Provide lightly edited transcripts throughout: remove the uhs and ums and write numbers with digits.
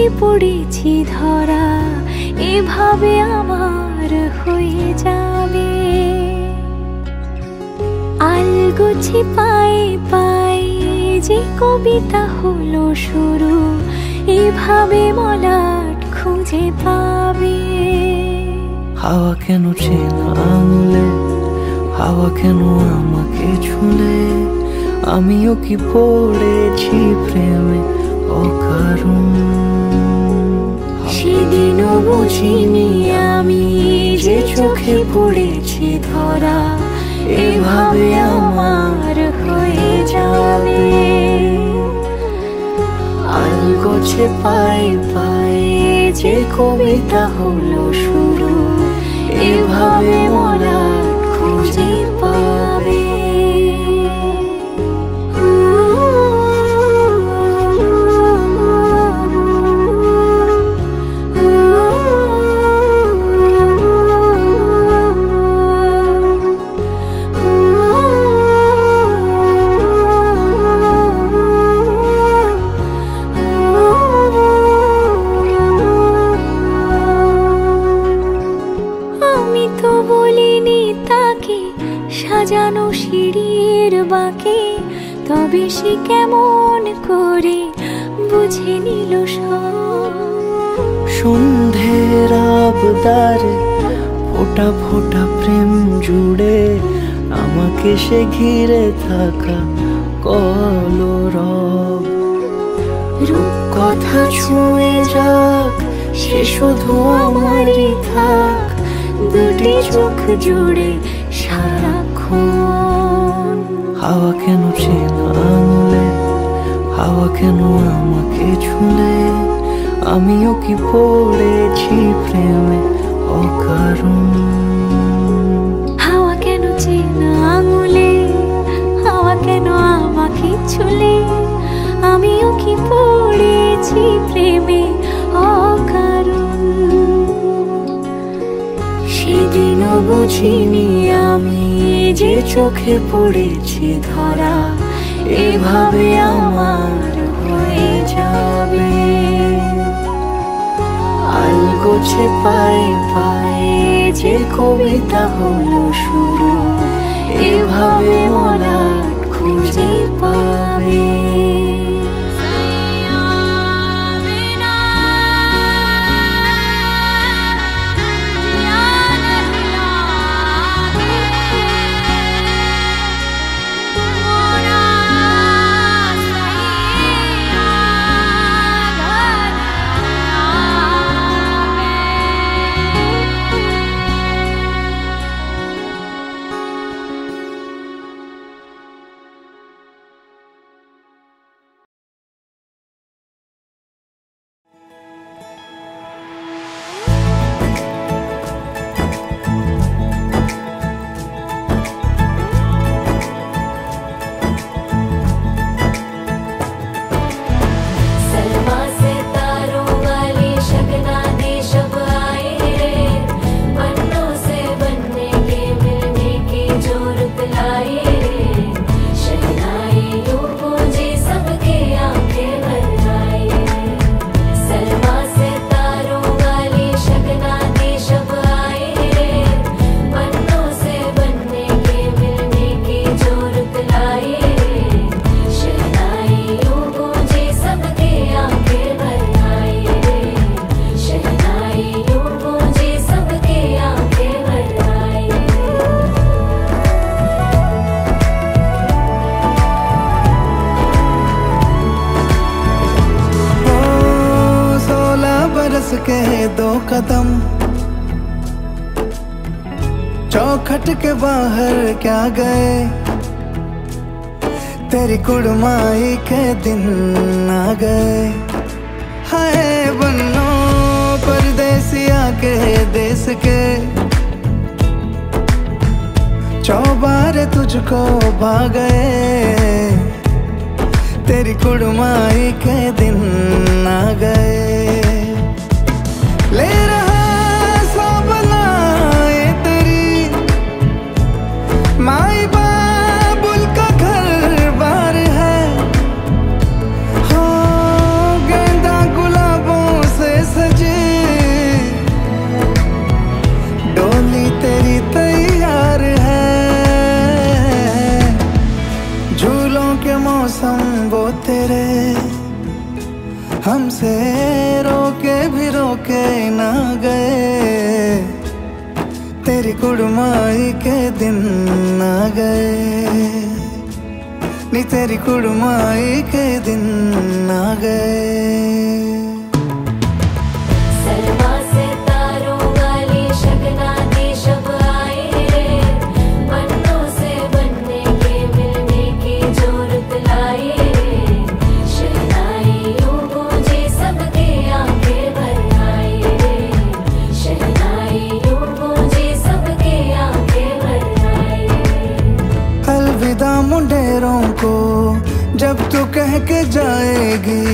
চোখে পড়েছি ধরা, এভাবে আমার হয়ে যাবে। আলগোছে পায়ে পায়ে যে কবিতা হলো শুরু, এভাবে মলাট খুঁজে পাবে। হাওয়া কেন চেনা আঙুলে, হাওয়া কেন আমাকে ছুলে, আমিও কি পড়েছি প্রেমে অকারণ। সেদিনও বুঝিনি আমি যে চোখে পড়েছি ধরা, এভাবে আমার হয়ে যাবে। আলগোছে পায়ে পায়ে যে কবিতা হলো শুরু, এভাবে মলাট খুঁজে পাবে। সাজানো সিঁড়ির বাঁকে, তবে সে কেমন করে বুঝে নিল সব। সন্ধ্যের আবদারে ফোটা ফোটা প্রেম জুড়ে, আমাকে সে ঘিরে থাকা কলরব। রূপকথা ছুঁয়ে যাক, সে শুধু আমারই থাক, দুটি চোখ জুড়ে সারাক্ষণ। হাওয়া কেন চেনা আঙুলে, হাওয়া কেন আমাকে ছুলে, আমিও কি পড়েছি প্রেমে অকারণ। হাওয়া কেন চেনা আঙুলে, হাওয়া কেন আমাকে ছুলে, আমিও কি পড়েছি প্রেমে অকারণ। সেদিনও বুঝিনি আমি যে চোখে পড়েছি ধরা, এভাবে আমার হয়ে যাবে। আলগোছে পায়ে পায়ে যে কবিতা হলো শুরু, এভাবে মলাট খুঁজে পাবে। के 2 कदम चौखट के बाहर क्या गए, तेरी कुड़माई के दिन आ गए। हाय बन्नो परदेसिया के देश के, चौबारे तुझको भा गए, तेरी कुड़माई के दिन आ गए। ले रहा सब लाए तेरी माई बाबुल का घर बार है, हो गेंदा गुलाबों से रोके भी रोके ना गए, तेरी कुड़माई के दिन आ गए, नी तेरी कुड़माई के दिन आ गए। सरमा से तारों वाली शगना दी शब आए रे, बनों से बनने के मिलने की जोरत लाए रे, शहनाइयों गूंजे सबके आंखें भर आए रे, शहनाइयों गूंजे सबके आंखें भर आए रे। अलविदा मुंडेरों को जब तू कह के जाएगी,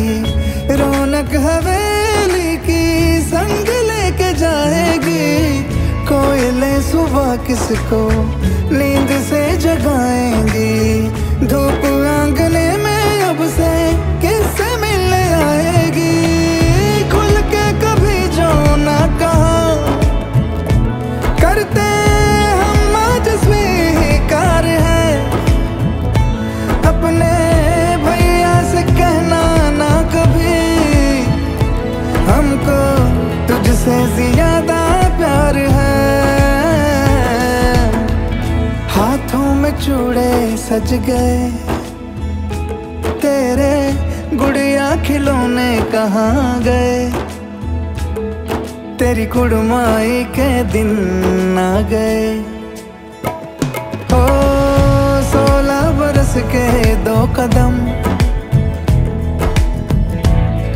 रौनक हवेली की संग लेके जाएगी, कोयले सुबह किसको नींद से जगाएंगी, धूप आंगने में अब से किससे मिलने आएगी, खुल के कभी जो ना कहा करते हम आज स्वीकार है, अपने भैया से कहना ना कभी, हमको तुझसे ज्यादा प्यार है। हाथों में चूड़े सज गए, तेरे गुड़िया खिलौने कहाँ गए, तेरी कुड़माई के दिन आ गए। ओ 16 बरस के 2 कदम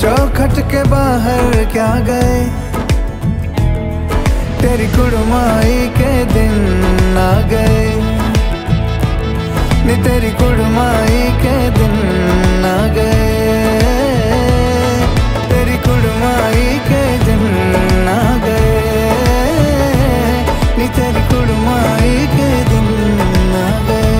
चौखट के बाहर क्या गए, तेरी कुड़माई के दिन आ गए, नी तेरी कुड़माई के दिन आ गए, तेरी कुड़माई के दिन आ गए, नी तेरी कुड़माई के दिन आ गए।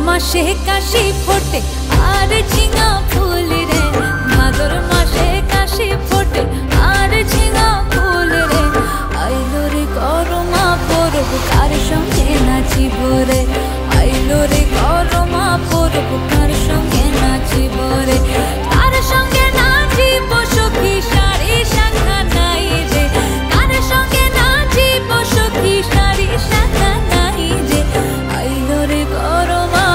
মাসে কাশি ফোটে আর ঝিঙা ফুল রে, ভাদর মাসে কাশি ফোটে আর ঝিঙা ফুল রে, আইলো রে করমা পরব কার সঙ্গে নাচিব রে, আইলো রে করমা পরব কার সঙ্গে নাচিব রে, কার সঙ্গে নাচিব সখী শাড়ি শাখা নাই রে, কার সঙ্গে নাচিব সখী শাড়ি শাখা নাই রে, আইলো রে করমা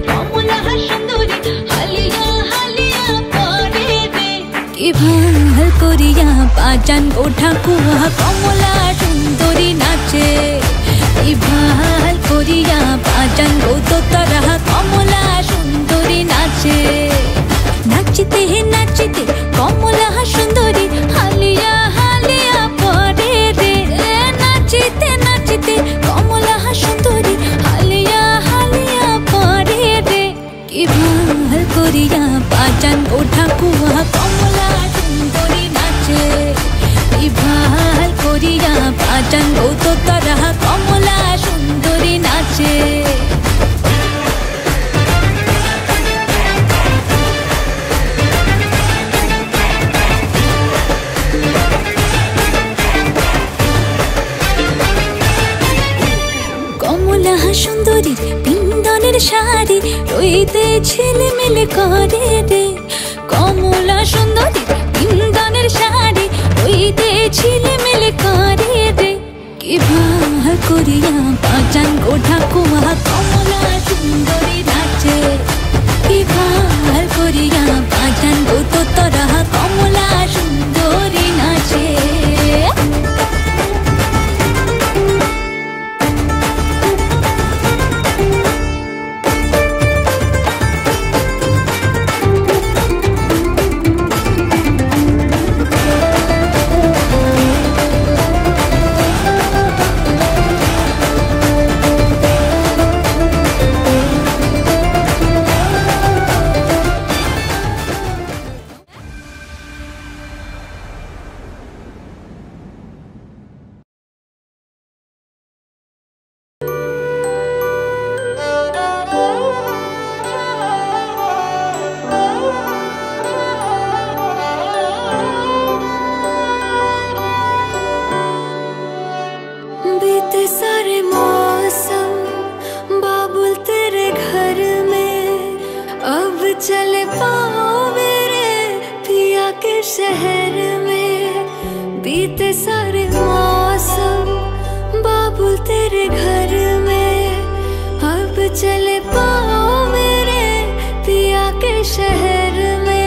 कमला सुंदरी हालिया हालिया परे रे कि ভাল করিয়া বাজান ওঠা কুয়া কমলা সুন্দরী নাচে কি ভাল করিয়া বাজান গো তারা কমলা সুন্দরী নাচে নাচতে নাচতে কমলা সুন্দরী হালিয়া হালিয়া পরে রে নাচতে নাচতে কমলা সুন্দরী হালিয়া হালিয়া পরে রে কি ভাল করিয়া বাজান ওঠা কুয়া কমলা সুন্দরী নাচে কি ভাল করিয়া বাজান গো তারা কমলা সুন্দরী নাচে কমলা সুন্দরীর পিন্দনের শাড়ি রইতে ঝিলমিল করে রে কমলা সুন্দরীর পিন্দনের শাড়ি রইতে ঝিলমিল করে রে কি ভাল করিয়া বাজান গোঠা কুয়া কমলা সুন্দরী নাচে কি ভাল করিয়া বাজান গো তোরা কমলা সুন্দরী নাচে बीते सारे मौसम बाबुल तेरे घर में अब चले पाओ मेरे पिया के शहर में बीते सारे मौसम बाबुल तेरे घर में अब चले पाओ मेरे पिया के शहर में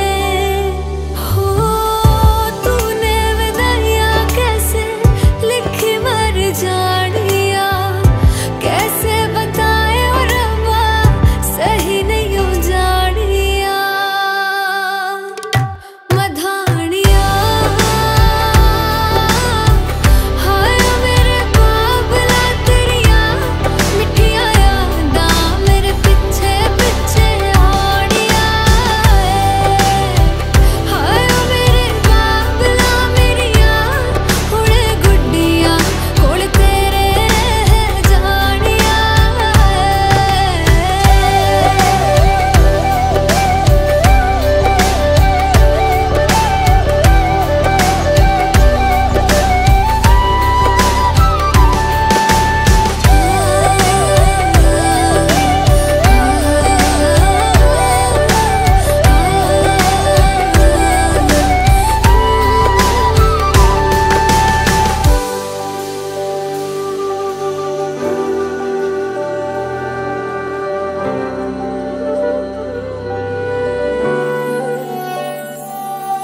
जानिया कैसे बताए और रब्बा सही नहीं हो जानिया मधानिया हाय मेरे बाबला तेरिया मिठिया यादा मेरे पीछे पीछे आड़िया हाय मेरे बाबला मेरिया उड़े गुड्डिया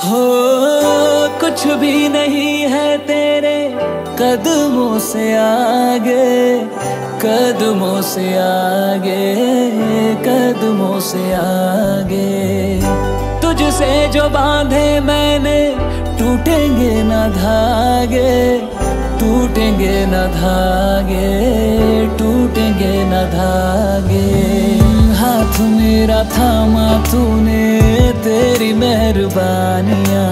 हो कुछ भी नहीं है तेरे कदमों से आगे कदमों से आगे कदमों से आगे तुझसे जो बांधे मैंने टूटेंगे न धागे टूटेंगे न धागे टूटेंगे न धागे हाथ मेरा थामा तूने तेरी मेहरबानियाँ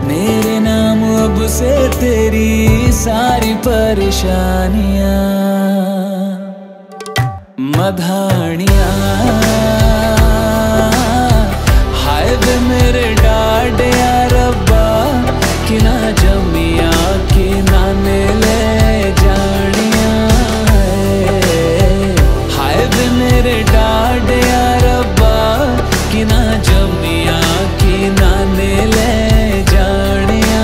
मेरे नाम अब से तेरी सारी परेशानियाँ मधानियाँ हाय वे मेरे डाडिया रब्बा कि ना जमिया कि ना ले जानिया हाय वे मेरे डाडिया रब्बा कि ना जमिया कि ना ले जानिया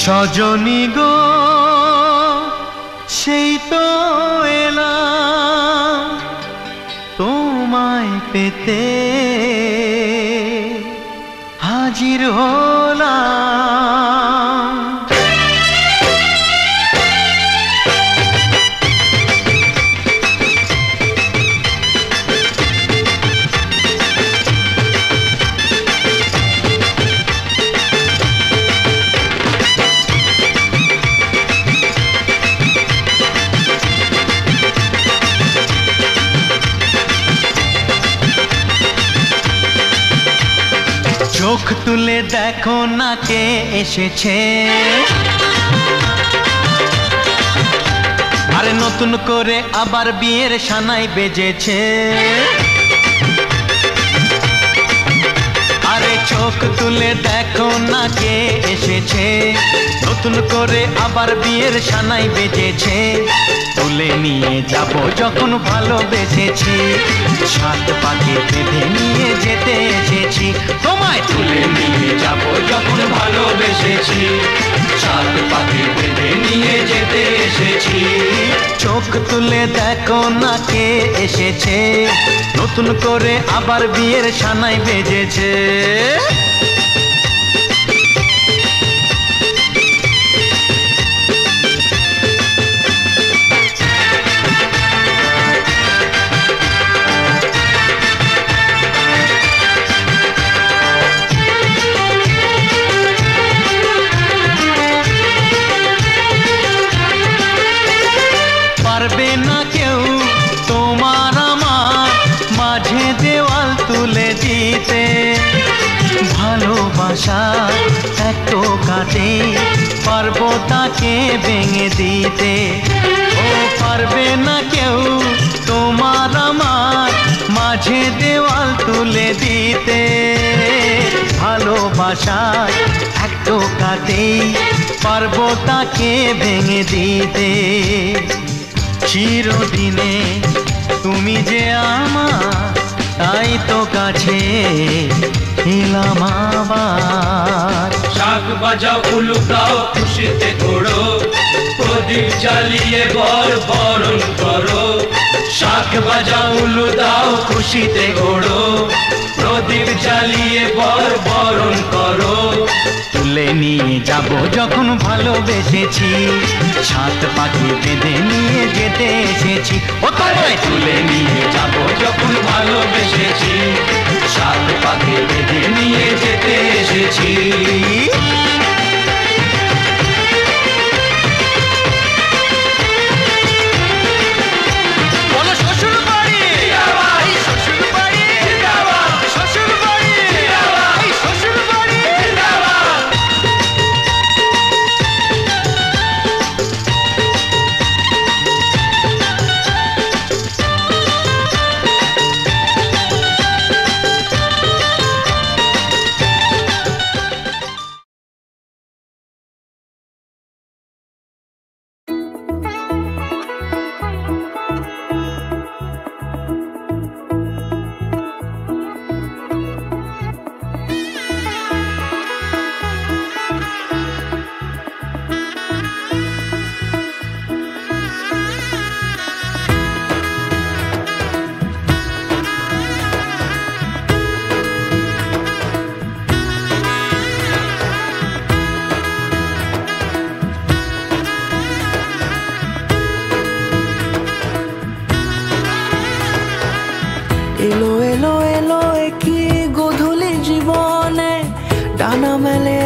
সজনী গো সেই তো এলাম তোমায় পেতে হাজির হলাম। চোখ তুলে দেখো না কে এসেছে, আরে নতুন করে আবার বিয়ের সানাই বেজেছে। আরে চোখ তুলে দেখো না কে এসেছে, নতুন করে আবার বিয়ের সানাই বেজেছে। তুলে নিয়ে যাব যখন ভালোবেসেছি, সাত পাকে বেঁধে নিয়ে যেতে এসেছি। তোমায় তুলে নিয়ে যাব যখন ভালোবেসেছি, সাত পাকে বেঁধে নিয়ে যেতে এসেছি। চোখ তুলে দেখো না কে এসেছে, নতুন করে আবার বিয়ের সানাই বেজেছে। পারবে না কেউ তোমার আমার মাঝে দেওয়াল তুলে দিতে, ভালোবাসা এত কাটে পারবো তাকে ভেঙে দিতে। ও পারবে না কেউ তোমার আমার মাঝে দেওয়াল তুলে দিতে, ভালোবাসা এত কাটে পারবো তাকে ভেঙে দিতে। চিরদিনে তুমি যে আমার, তাই তো কাছে এলাম আবার। শাক বাজাও উলু দাও খুশিতে ঘোড়ো, প্রদীপ জ্বালিয়ে বরণ করো। শাক বাজাও উলু দাও খুশিতে ঘোড়ো, প্রদীপ জ্বালিয়ে বরণ করো। তুলে নিয়ে যাব যখন ভালোবেসেছি, সাত পাখি বেঁধে নিয়ে যেতে এসেছি। ও তোমায় তুলে নিয়ে যাব যখন ভালোবেসেছি, সাত পাখি বেঁধে নিয়ে যেতে এসেছি। এলো এলো এলো একই গোধূলি জীবনে, ডানা মেলে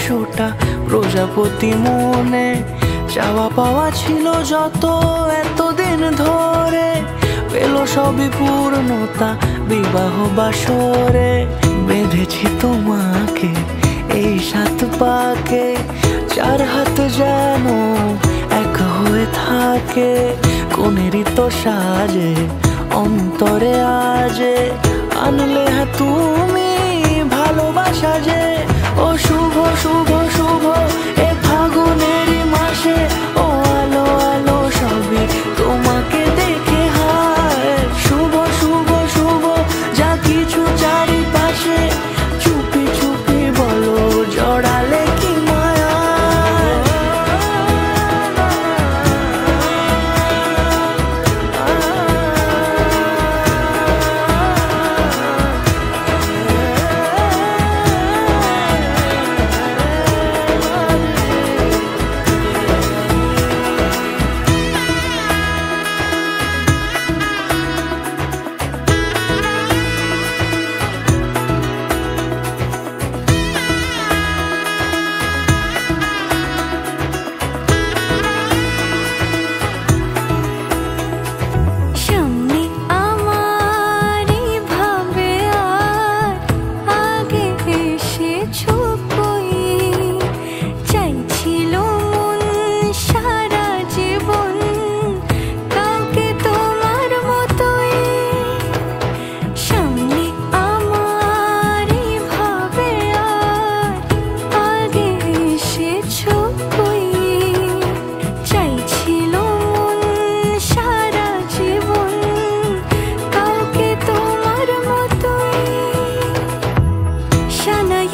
100টা প্রজাপতি মনে। চাওয়া পাওয়া ছিল যত এতদিন ধরে, পেল সবই পূর্ণতা বিবাহ বাসরে। বেঁধেছি তোমাকে এই 7 পাকে, 4 হাত যেন এক হয়ে থাকে। কোনেরই তো সাজে অন্তরে আজে, আনলে হ্যাঁ তুমি ভালোবাসা যে। ও শুভ শুভ শুভ এ ফাগুনেরই মাসে, ও আলো আলো সবই তোমাকে দেখে হায়। শুভ শুভ শুভ যা কিছু চারিপাশে, চুপি চুপি বলো জড়ালে কি মায়ায়।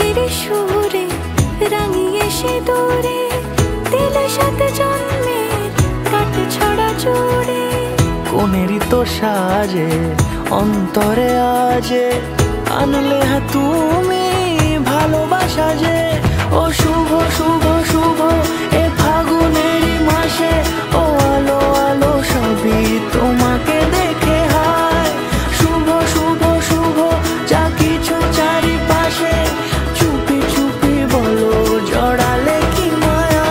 গানের সুরে রাঙিয়ে সে দূরে দিলে সাথে জন্মের কাট ছড়া জোরে। কোনেরই তো সাজে অন্তরে আজে আনলে হ্যাঁ তুমি ভালোবাসা যে। ও শুভ শুভ শুভ এ ফাগুনেরই মাসে, ও আলো আলো সবই তোমাকে দেখে হায়। শুভ শুভ শুভ যা কিছু চারিপাশে, চুপি চুপি বলো জড়ালে কি মায়া।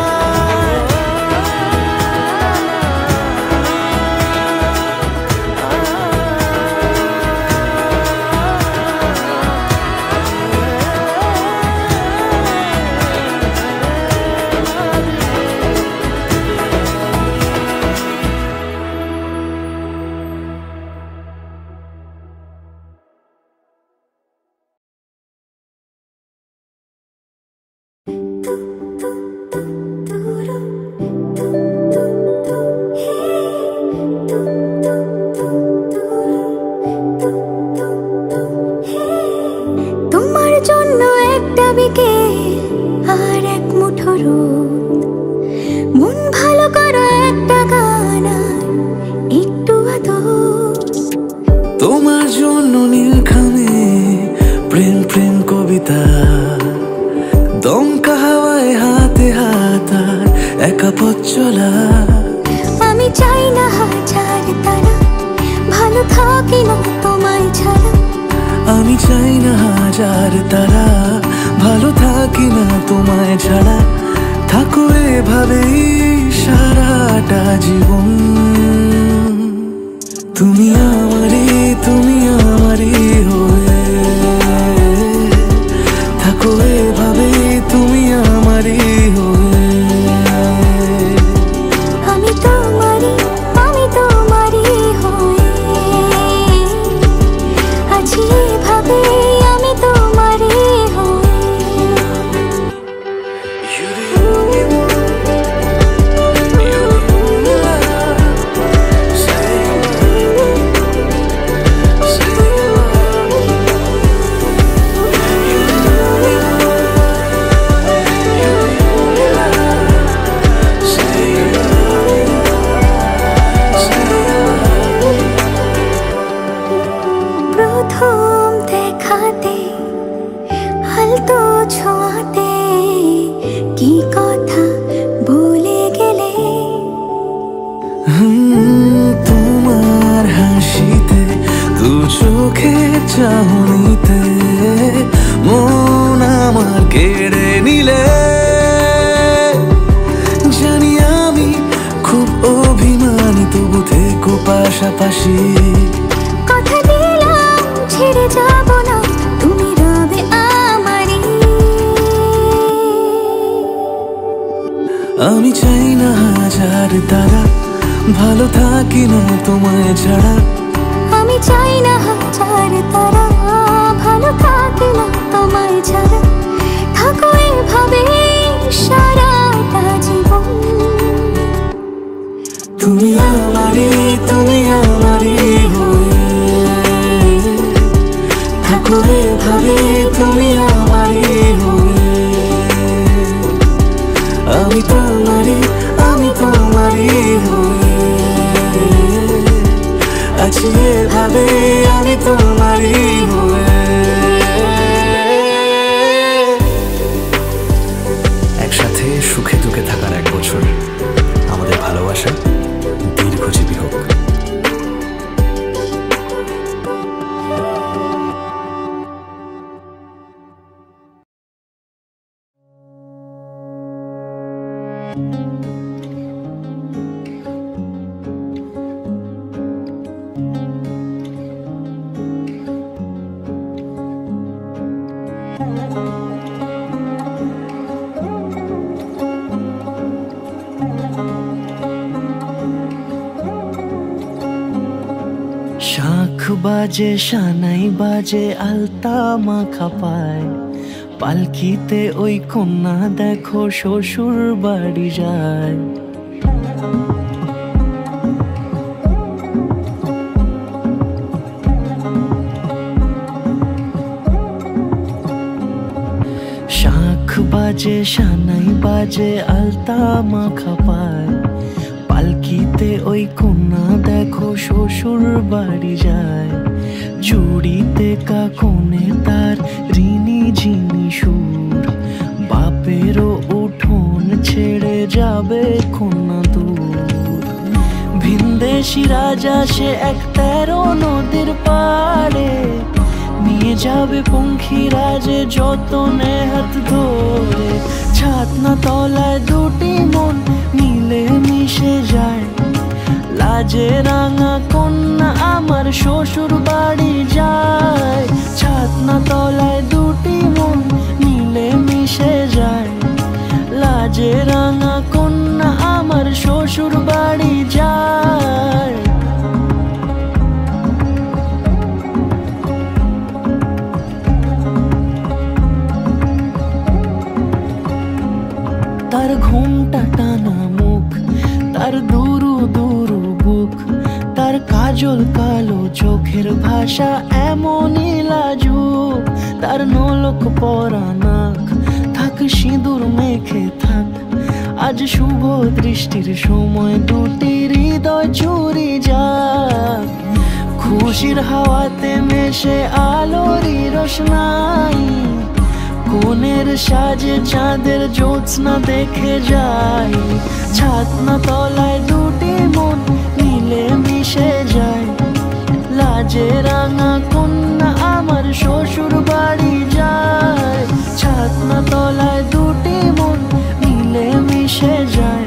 তোমার জন্য একটা বিকেল আর এক মুঠো রোদ, মন ভালো করো একটা গান আর একটু আদর। তোমার জন্য নীলখামে প্রেম প্রেম কবিতা, দমকা হাওয়ায় হাতে হাত আর একা পথ চলা। আমি চাই না হাজার তারা, ভালো থাকি না তোমায় ছাড়া। আমি চাই না হাজার তারা, ভালো থাকি না তোমায় ছাড়া। থাকো এভাবেই সারাটা জীবন, তুমি আমারই হয়ে থাকো এভাবেই, তুমি আমারই হয়ে। আমি তোমারই হয়ে আছি এভাবে, আমি তোমারই হয়ে। প্রথম দেখাতে হালতো ছোঁয়াতে কি কথা বলে গেলে। তোমার হাসিতে দু চোখে চাহনিতে মন আমার কেড়ে নিলে। জানি আমি খুব অভিমানী, তবু থেকো পাশাপাশি। কথা দিলাম ছেড়ে যাব না, তুমি রবে আমারই। আমি চাই না হাজার তারা, ভালো থাকি না তোমায় ছাড়া। আমি চাই না হাজার তারা, ভালো থাকি না তোমায় ছাড়া। থাকো এভাবে সারাটা জীবন, তুমি আমারই হয়ে থাকো এভাবে, তুমি আমারই হয়ে। আমি তোমারই হয়ে আছি এভাবে, আমি তোমারই হয়ে। একসাথে সুখে দুঃখে থাকার 1 বছর, আমাদের ভালোবাসা দীর্ঘজীবী হোক। শাঁখ বাজে সানাই বাজে আলতা মাখা পায়, পালকিতে ওই কন্যা দেখো শ্বশুর বাড়ি যায়। শাঁখ বাজে সানাই বাজে আলতা মাখা পায়, পালকিতে ওই কন্যা দেখো শ্বশুর বাড়ি যায়। চুড়িতে কাকনে তার ঋণী ঝিনি সুর, বাপেরও উঠোন ছেড়ে যাবে কন্যা দূর। ভিনদেশি রাজা সে এক 13 নদীর পাড়ে, নিয়ে যাবে পঙ্খিরাজে যতনে হাত ধরে। ছাতনা তলায় দুটি মন মিলে মিশে যায়, লাজে রাঙা কন্যা আমার শ্বশুর বাড়ি যায়। ছাতনা তলায় দুটি মন মিলে মিশে যায়, লাজে রাঙা কন্যা আমার শ্বশুর বাড়ি যায়। তার ঘোমটা টানা মুখ, তার দুরু দুরু বুক, তার কাজল কালো চোখের ভাষা এমনই লাজুক। তার নলক পরা নাক, থাক সিঁদুর মেখে থাক, আজ শুভ দৃষ্টির সময় দুটি হৃদয় চুরি যাক। খুশির হাওয়াতে মেশে আলোরই রোশনাই, কোণের সাজে চাঁদের জ্যোৎস্না দেখে যাই। ছাতনা তলায় দুটি মন মিলে মিশে যায়, লাজে রাঙা কন্যা আমার শ্বশুর বাড়ি যায়। ছাতনা তলায় দুটি মন মিলে মিশে যায়,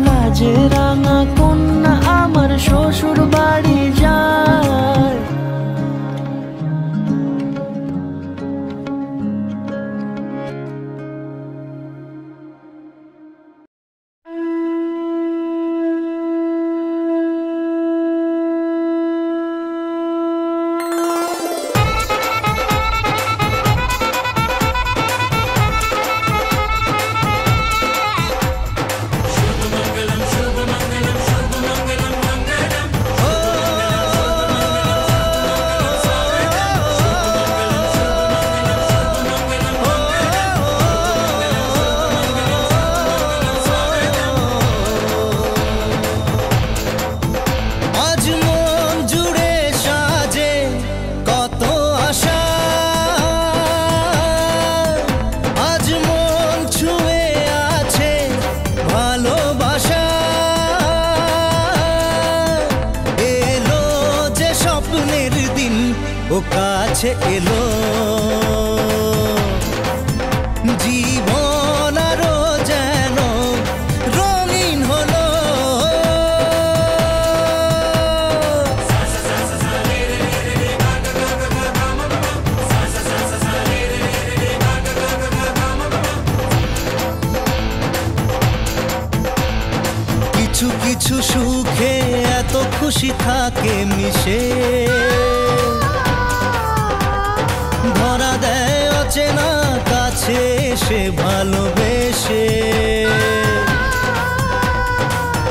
লাজে রাঙা কন্যা আমার শ্বশুর বাড়ি যায়। কাছে এলো জীবন আরো যেন রঙিন হলো। কিছু কিছু সুখে এত খুশি থাকে মিশে, ধরা দেয় অচেনা কাছে সে ভালোবেসে।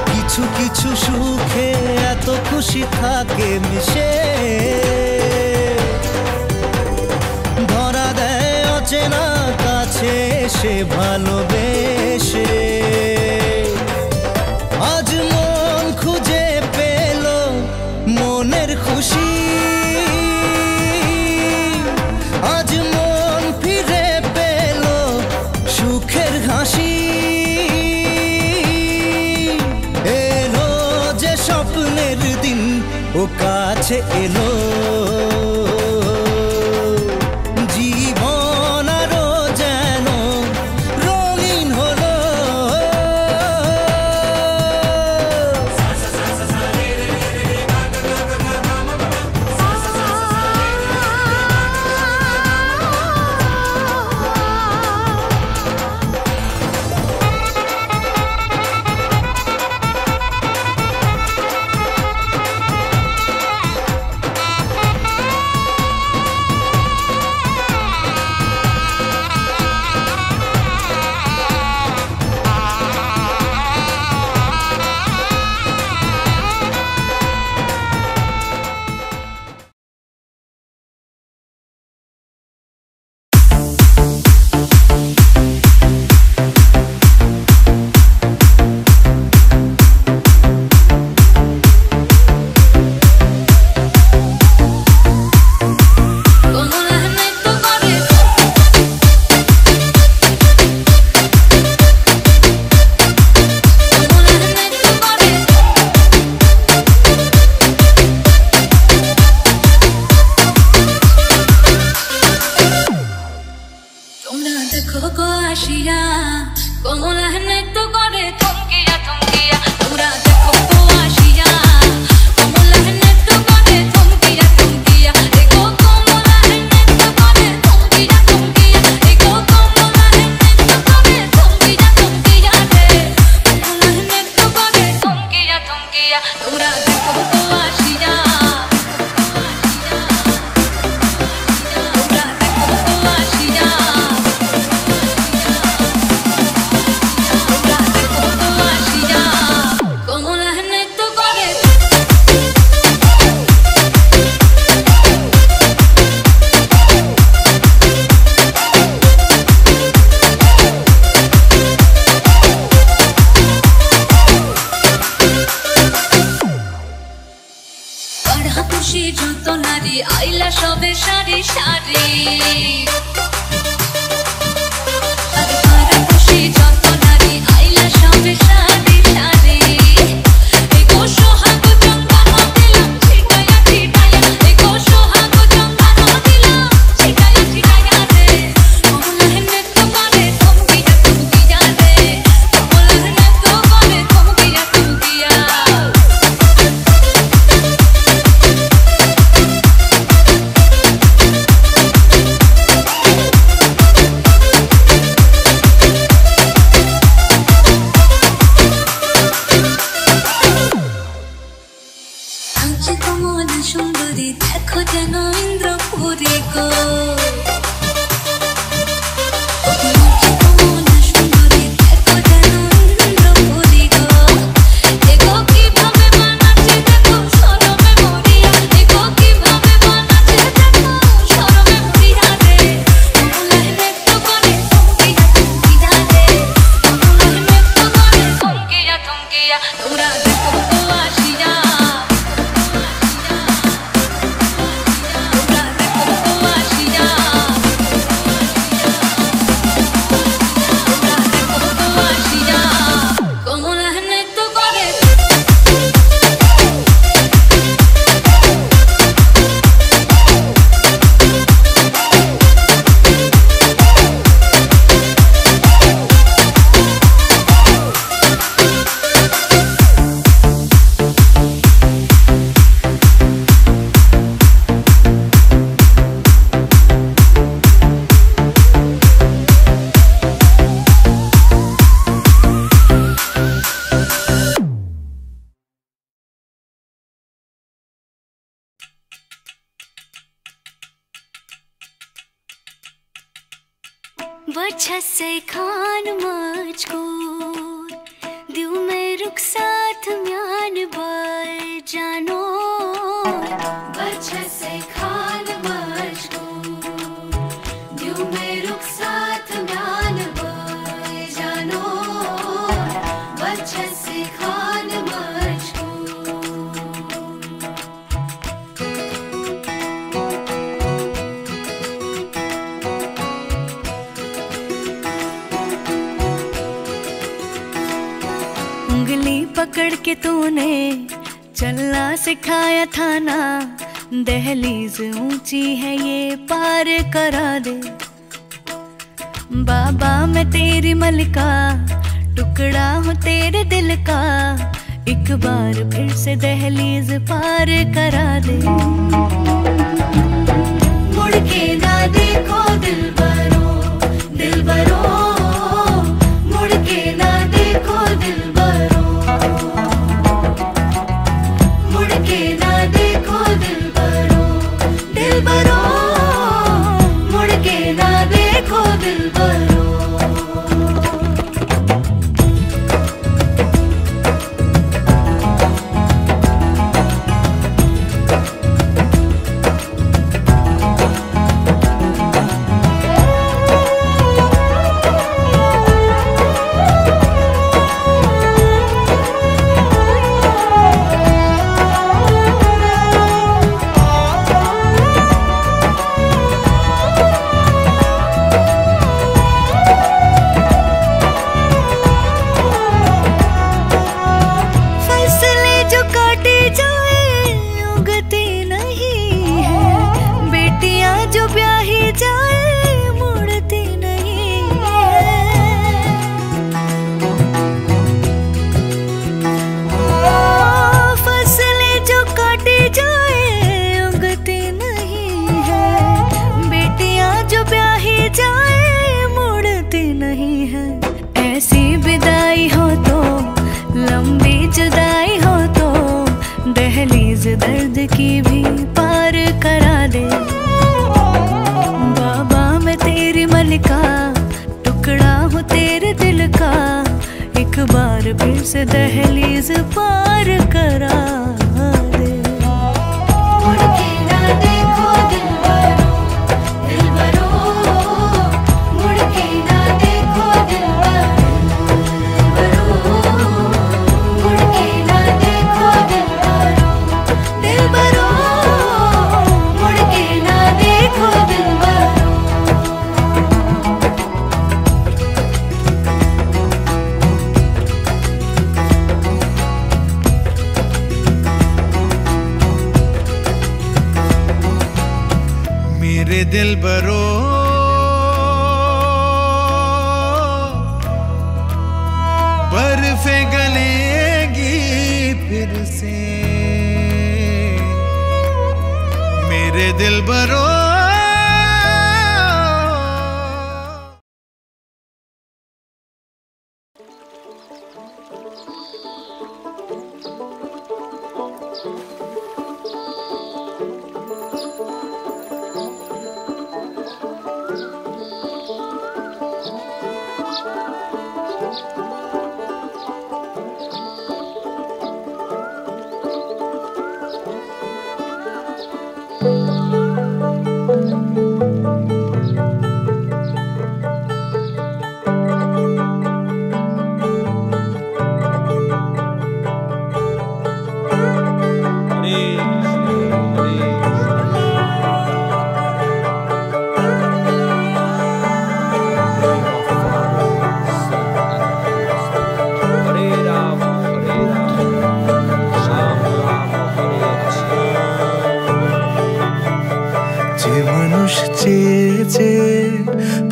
কিছু কিছু সুখে এত খুশি থাকে মিশে, ধরা দেয় অচেনা কাছে সে ভালোবেসে। আজ মন খুঁজে পেল মনের খুশি, আজ মন ফিরে পেল সুখের হাসি। এলো যে স্বপ্নের দিন ও কাছে এলো, জীবন আরো যেন রঙিন হলো। को आशिया कोमल नृत्य करे थमकिया थमकिया তোমরা দেখো তো आशिया कोमल नृत्य करे थमकिया थमकिया देखो कोमल नृत्य करे थमकिया थमकिया देखो कोमल नृत्य करे थमकिया थमकिया रे कोमल नृत्य करे थमकिया थमकिया তোমরা দেখো তো आशिया খুশি যত নারী আইলা সবে সারি সারি খুশি যত নারী আইলা সবে সারি সারি দেখো সোহাগ জঙ্গানো দিলাম ছিটায়া ছিটায়া দেখো সোহাগ জঙ্গানো দিলাম ছিটায়া ছিটায়া রে কোমল নৃত্য করে থমকিয়া থমকিয়া রে কোমল নৃত্য করে থমকিয়া থমকিয়া সুন্দরী দেখো যেন ইন্দ্রপুরী গো সুন্দরী দেখো যেন ইন্দ্রপুরী গো দেখো কিভাবে বানাচ্ছে দেখো সরমে মরিয়া দেখো কিভাবে বানাচ্ছে দেখো সরমে মরিয়া রে কোমল নৃত্য করে থমকিয়া থমকিয়া রে কোমল নৃত্য করে থমকিয়া থমকিয়া তোমরা দেখো তো आशिया वजह से खान मुझको दिल में रुख साथ म्यान बर जानो वजह से खान मुझको दिल में रुख साथ म्यान बर जानो वजह से खान मुझको उंगली पकड़ के तूने चलना सिखाया था ना दहलीज ऊंची है ये पार करा दे बाबा मैं तेरी मलिका टुकड़ा हूँ तेरे दिल का एक बार फिर से दहलीज पार करा दे मुड़ के ना देखो दिलबरो दिलबरो मुड़ के ना देखो दिलबरो मुड़ के ना देखो दिलबरो दिलबरो मुड़ के ना देखो दिलबरो फिर से दहलीज पार करा दे। मुड़ के ना देखो दिलबरो, दिलबरो, मुड़ के ना देखो दिलबरो, मुड़ के ना देखो दिलबरो, दिलबरो, मुड़ के ना देखो दिलबरो। मेरे दिलबरो बर्फे गलेगी फिर से, मेरे दिलबरो।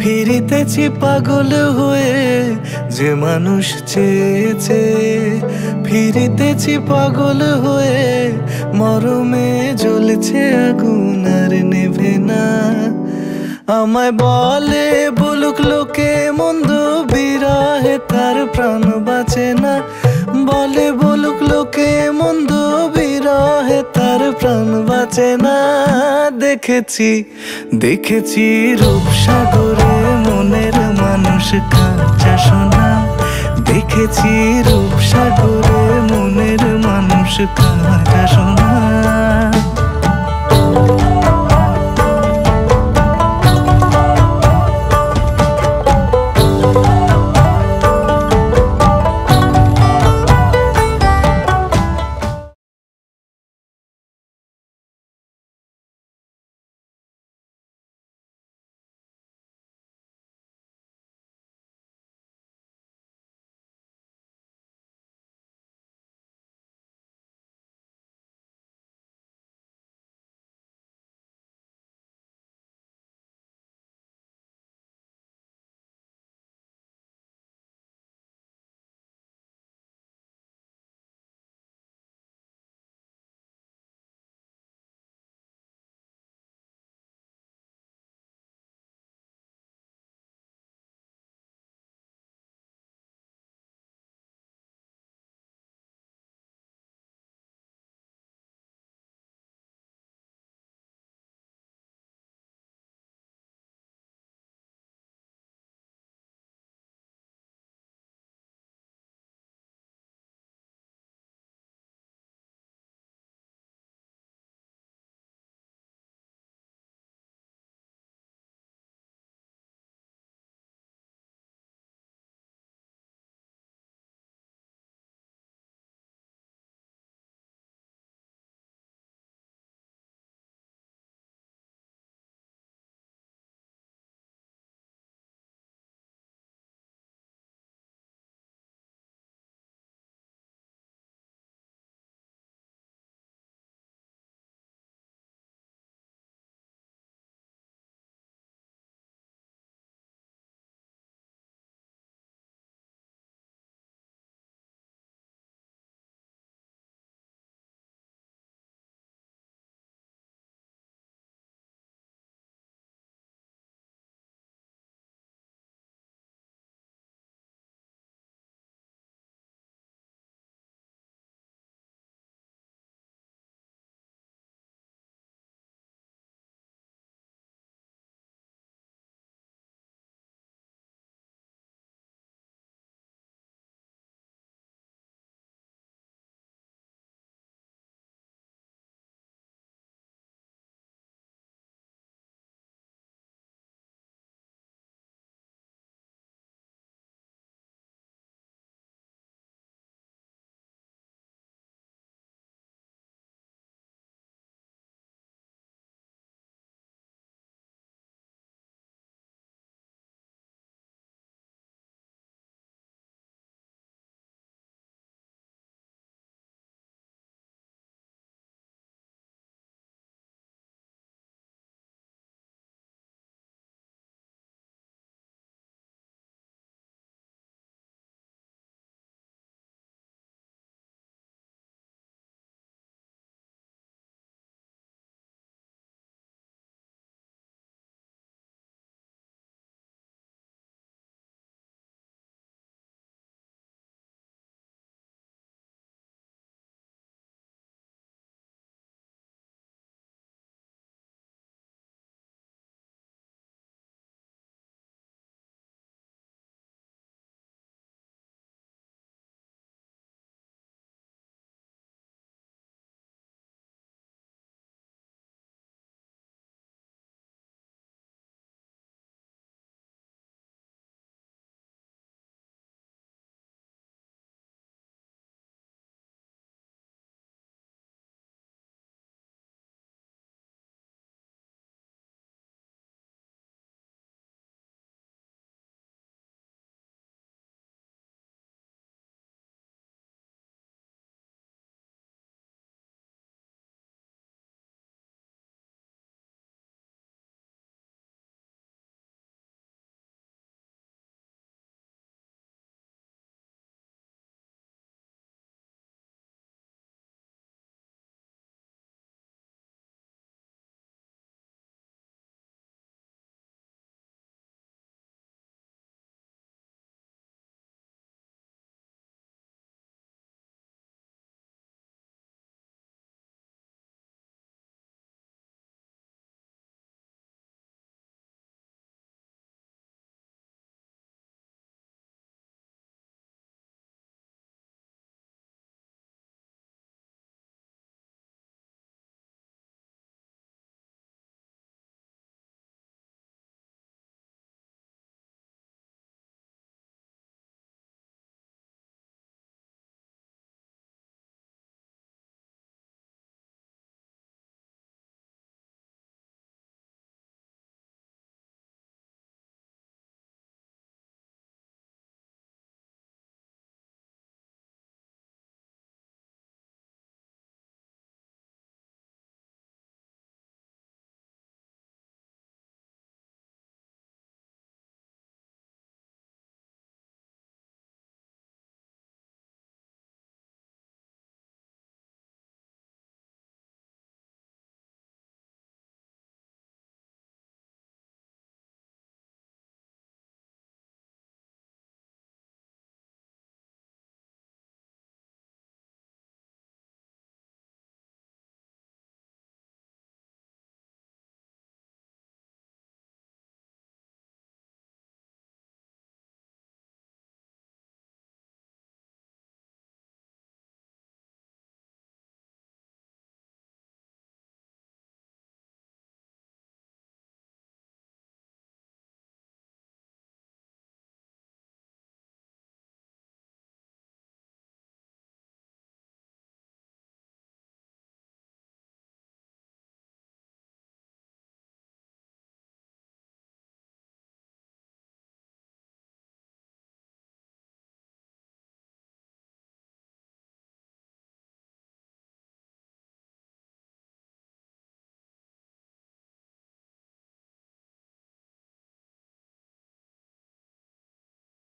ফিরিতেছি পাগল হয়ে, যে মানুষ চেয়েছে ফিরিতেছি পাগল হয়ে, মরমে জ্বলছে আগুন আর নেভে না। আমায় বলে বলুক লোকে মন্দ, বিরহে তার প্রাণ বাঁচে না। বলে বলুক লোকে মন্দ, বিরহে তার প্রাণ বাঁচে না। দেখেছি দেখেছি রূপসাগরে মনের মানুষ কাঁচা সোনা, দেখেছি রূপসাগরে মনের মানুষ কাঁচা সোনা।